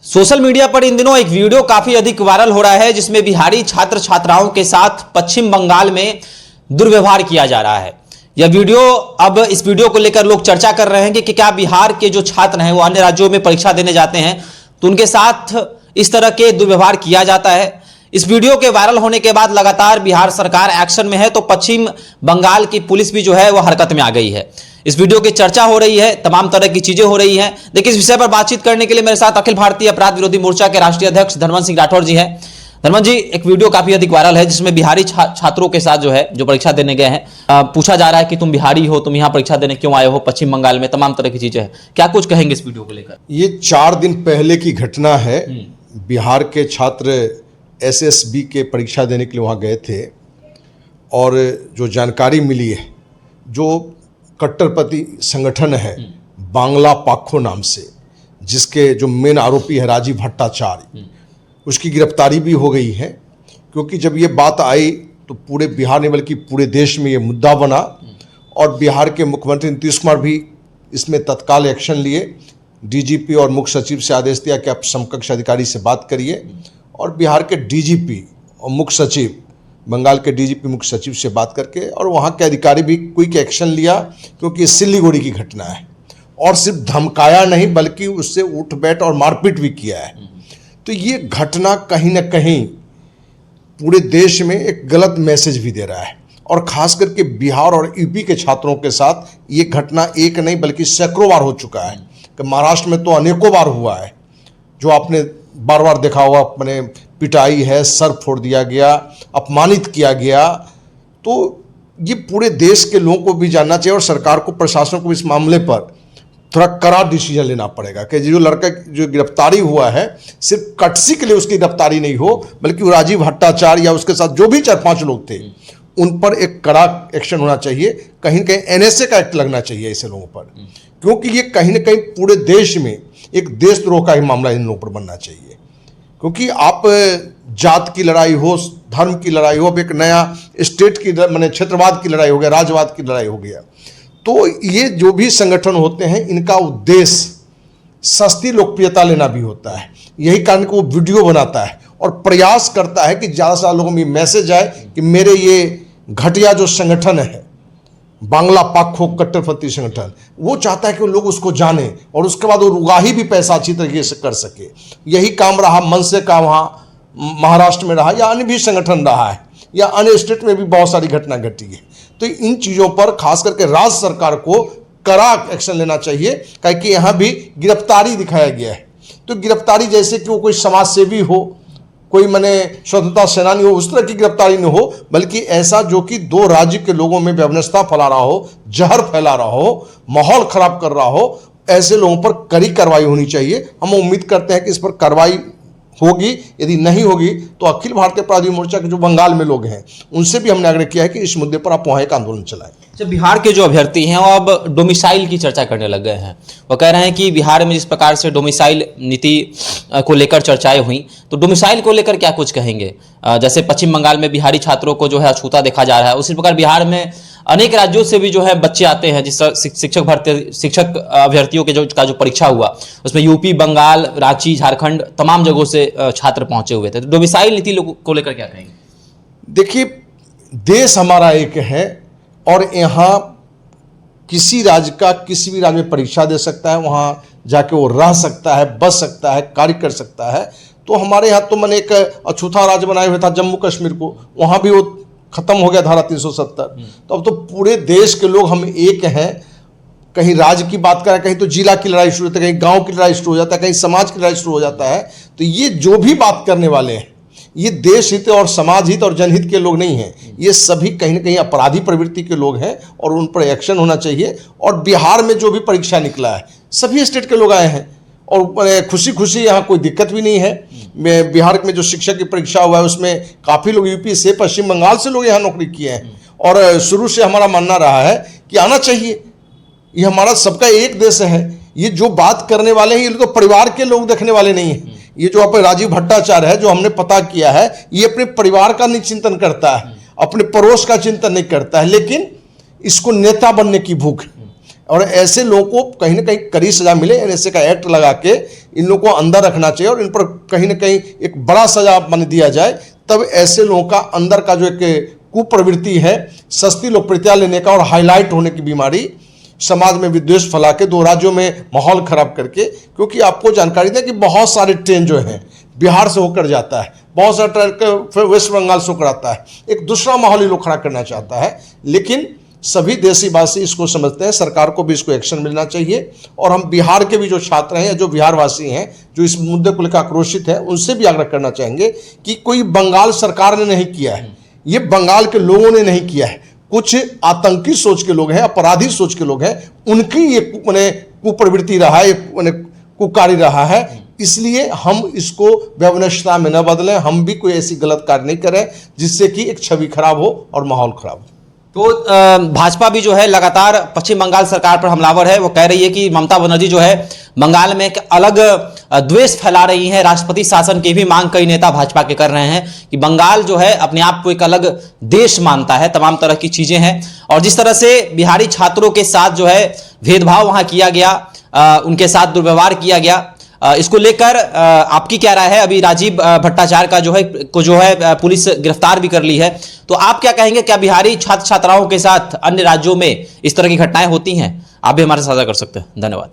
Social media पर इन दिनों एक वीडियो काफी अधिक वायरल हो रहा है जिसमें बिहारी छात्र छात्राओं के साथ पश्चिम बंगाल में दुर्व्यवहार किया जा रहा है। यह वीडियो, अब इस वीडियो को लेकर लोग चर्चा कर रहे हैं कि क्या बिहार के जो छात्र हैं वो अन्य राज्यों में परीक्षा देने जाते हैं तो उनके साथ इस तरह के दुर्व्यवहार किया जाता है। इस वीडियो के वायरल होने के बाद लगातार बिहार सरकार एक्शन में है तो पश्चिम बंगाल की पुलिस भी जो है वो हरकत में आ गई है। इस वीडियो की चर्चा हो रही है, तमाम तरह की चीजें हो रही हैं। देखिए, इस विषय पर बातचीत करने के लिए मेरे साथ अखिल भारतीय अपराध विरोधी मोर्चा के राष्ट्रीय अध्यक्ष धर्मेंद्र सिंह राठौर जी हैं। धर्मेंद्र जी, एक वीडियो काफी अधिक वायरल है जिसमें बिहारी छात्रों के साथ जो परीक्षा देने गए हैं, पूछा जा रहा है कि तुम बिहारी हो, तुम यहाँ परीक्षा देने क्यों आए हो पश्चिम बंगाल में, तमाम तरह की चीजें हैं। क्या कुछ कहेंगे इस वीडियो को लेकर? ये 4 दिन पहले की घटना है। बिहार के छात्र एसएसबी के परीक्षा देने के लिए वहाँ गए थे और जो जानकारी मिली है, जो कट्टरपंथी संगठन है बांग्ला पाखो नाम से, जिसके जो मेन आरोपी है राजीव भट्टाचार्य, उसकी गिरफ्तारी भी हो गई है। क्योंकि जब ये बात आई तो पूरे बिहार ने बल्कि पूरे देश में ये मुद्दा बना और बिहार के मुख्यमंत्री नीतीश कुमार भी इसमें तत्काल एक्शन लिए। डीजीपी और मुख्य सचिव से आदेश दिया कि आप समकक्ष अधिकारी से बात करिए और बिहार के डीजीपी और मुख्य सचिव, बंगाल के डीजीपी मुख्य सचिव से बात करके और वहाँ के अधिकारी भी क्विक एक्शन लिया। क्योंकि ये सिल्लीगुड़ी की घटना है और सिर्फ धमकाया नहीं बल्कि उससे उठ बैठ और मारपीट भी किया है। तो ये घटना कहीं ना कहीं पूरे देश में एक गलत मैसेज भी दे रहा है और खास करके बिहार और यूपी के छात्रों के साथ ये घटना एक नहीं बल्कि सैकड़ों बार हो चुका है। कि महाराष्ट्र में तो अनेकों बार हुआ है, जो आपने बार बार देखा होगा, मैंने पिटाई है, सर फोड़ दिया गया, अपमानित किया गया। तो ये पूरे देश के लोगों को भी जानना चाहिए और सरकार को, प्रशासन को इस मामले पर थोड़ा कड़ा डिसीजन लेना पड़ेगा कि जो लड़का जो गिरफ्तारी हुआ है सिर्फ कटसी के लिए उसकी गिरफ्तारी नहीं हो, बल्कि वो राजीव भट्टाचार्य या उसके साथ जो भी 4-5 लोग थे उन पर एक कड़ा एक्शन होना चाहिए। कहीं न कहीं एनएसए का एक्ट लगना चाहिए ऐसे लोगों पर, क्योंकि ये कहीं ना कहीं पूरे देश में एक देशद्रोह का ही मामला इन लोगों पर बनना चाहिए। क्योंकि आप जात की लड़ाई हो, धर्म की लड़ाई हो, अब एक नया स्टेट की माने क्षेत्रवाद की लड़ाई हो गया, राज्यवाद की लड़ाई हो गया। तो ये जो भी संगठन होते हैं इनका उद्देश्य सस्ती लोकप्रियता लेना भी होता है। यही कारण कि वो वीडियो बनाता है और प्रयास करता है कि ज़्यादा से ज़्यादा लोगों में मैसेज आए कि मेरे ये घटिया जो संगठन है बांग्ला पाखो कट्टरपंथी संगठन, वो चाहता है कि लोग उसको जाने और उसके बाद वो उगाही भी पैसा अच्छी तरीके से कर सके। यही काम रहा मनसे का, वहाँ महाराष्ट्र में रहा या अन्य भी संगठन रहा है, या अन्य स्टेट में भी बहुत सारी घटना घटी है। तो इन चीज़ों पर खास करके राज्य सरकार को कड़ा एक्शन लेना चाहिए, क्योंकि यहाँ भी गिरफ्तारी दिखाया गया है। तो गिरफ्तारी जैसे कि वो कोई समाज सेवी हो, कोई माने स्वतंत्रता सेनानी हो, उस तरह की गिरफ्तारी न हो, बल्कि ऐसा जो कि 2 राज्य के लोगों में व्यवस्था फैला रहा हो, जहर फैला रहा हो, माहौल खराब कर रहा हो, ऐसे लोगों पर कड़ी कार्रवाई होनी चाहिए। हम उम्मीद करते हैं कि इस पर कार्रवाई होगी। यदि नहीं होगी तो अखिल भारतीय अपराध विरोधी मोर्चा के जो बंगाल में लोग हैं उनसे भी हमने आग्रह किया है कि इस मुद्दे पर आप वहाँ एक आंदोलन चलाएं। जब बिहार के जो अभ्यर्थी हैं वो अब डोमिसाइल की चर्चा करने लग गए हैं। वो कह रहे हैं कि बिहार में जिस प्रकार से डोमिसाइल नीति को लेकर चर्चाएं हुई, तो डोमिसाइल को लेकर क्या कुछ कहेंगे? जैसे पश्चिम बंगाल में बिहारी छात्रों को जो है अछूता देखा जा रहा है, उसी प्रकार बिहार में अनेक राज्यों से भी जो है बच्चे आते हैं। जिस शिक्षक अभ्यर्थियों के जो परीक्षा हुआ उसमें यूपी, बंगाल, रांची, झारखंड, तमाम जगहों से छात्र पहुंचे हुए थे। तो डोमिसाइल नीति को लेकर क्या कहेंगे? देखिए, देश हमारा एक है और यहाँ किसी राज्य का किसी भी राज्य में परीक्षा दे सकता है, वहाँ जाके वो रह सकता है, बस सकता है, कार्य कर सकता है। तो हमारे यहाँ तो मैंने एक अछूता राज्य बनाया हुआ था जम्मू कश्मीर को, वहाँ भी वो खत्म हो गया धारा 370। तो अब तो पूरे देश के लोग हम एक हैं। कहीं राज्य की बात करें, कहीं तो जिला की लड़ाई शुरू होती है, कहीं गांव की लड़ाई शुरू हो जाता है, कहीं समाज की लड़ाई शुरू हो जाता है। तो ये जो भी बात करने वाले हैं ये देश हित और समाज हित और जनहित के लोग नहीं हैं, ये सभी कहीं ना कहीं अपराधी प्रवृत्ति के लोग हैं और उन पर एक्शन होना चाहिए। और बिहार में जो भी परीक्षा निकला है सभी स्टेट के लोग आए हैं और खुशी खुशी यहाँ कोई दिक्कत भी नहीं है। बिहार में जो शिक्षक की परीक्षा हुआ है उसमें काफ़ी लोग यूपी से, पश्चिम बंगाल से लोग यहाँ नौकरी किए हैं और शुरू से हमारा मानना रहा है कि आना चाहिए। ये हमारा सबका एक देश है। ये जो बात करने वाले हैं ये तो परिवार के लोग देखने वाले नहीं हैं। ये जो अपने राजीव भट्टाचार्य है, जो हमने पता किया है, ये अपने परिवार का नहीं चिंतन करता है, अपने पड़ोस का चिंतन नहीं करता है, लेकिन इसको नेता बनने की भूख है। और ऐसे लोगों को कहीं ना कहीं कड़ी सजा मिले। एनएसए का एक्ट लगा के इन लोगों को अंदर रखना चाहिए और इन पर कहीं ना कहीं एक बड़ा सजा मान दिया जाए, तब ऐसे लोगों का अंदर का जो एक कुप्रवृत्ति है, सस्ती लोकप्रियता लेने का और हाईलाइट होने की बीमारी, समाज में विद्वेष फैला के 2 राज्यों में माहौल खराब करके, क्योंकि आपको जानकारी दें कि बहुत सारे ट्रेन जो हैं बिहार से होकर जाता है, बहुत सारा ट्रेन वेस्ट बंगाल से होकर आता है, एक दूसरा माहौल ही लोग खड़ा करना चाहता है। लेकिन सभी देशवासी इसको समझते हैं, सरकार को भी इसको एक्शन मिलना चाहिए। और हम बिहार के भी जो छात्र हैं या जो बिहारवासी हैं जो इस मुद्दे को लेकर आक्रोशित हैं, उनसे भी आग्रह करना चाहेंगे कि कोई बंगाल सरकार ने नहीं किया है, ये बंगाल के लोगों ने नहीं किया है, कुछ आतंकी सोच के लोग हैं, अपराधी सोच के लोग हैं, उनकी ये कुप्रवृत्ति रहा है, कुकारी रहा है। इसलिए हम इसको व्यवस्था में न बदलें, हम भी कोई ऐसी गलत कार्य नहीं करें जिससे कि एक छवि खराब हो और माहौल खराब हो। तो भाजपा भी जो है लगातार पश्चिम बंगाल सरकार पर हमलावर है। वो कह रही है कि ममता बनर्जी जो है बंगाल में एक अलग द्वेष फैला रही है। राष्ट्रपति शासन की भी मांग कई नेता भाजपा के कर रहे हैं कि बंगाल जो है अपने आप को एक अलग देश मानता है, तमाम तरह की चीजें हैं। और जिस तरह से बिहारी छात्रों के साथ जो है भेदभाव वहां किया गया, उनके साथ दुर्व्यवहार किया गया, इसको लेकर आपकी क्या राय है? अभी राजीव भट्टाचार्य का जो है पुलिस गिरफ्तार भी कर ली है, तो आप क्या कहेंगे? क्या बिहारी छात्र छात्राओं के साथ अन्य राज्यों में इस तरह की घटनाएं होती हैं? आप भी हमारे साथ साझा कर सकते हैं। धन्यवाद।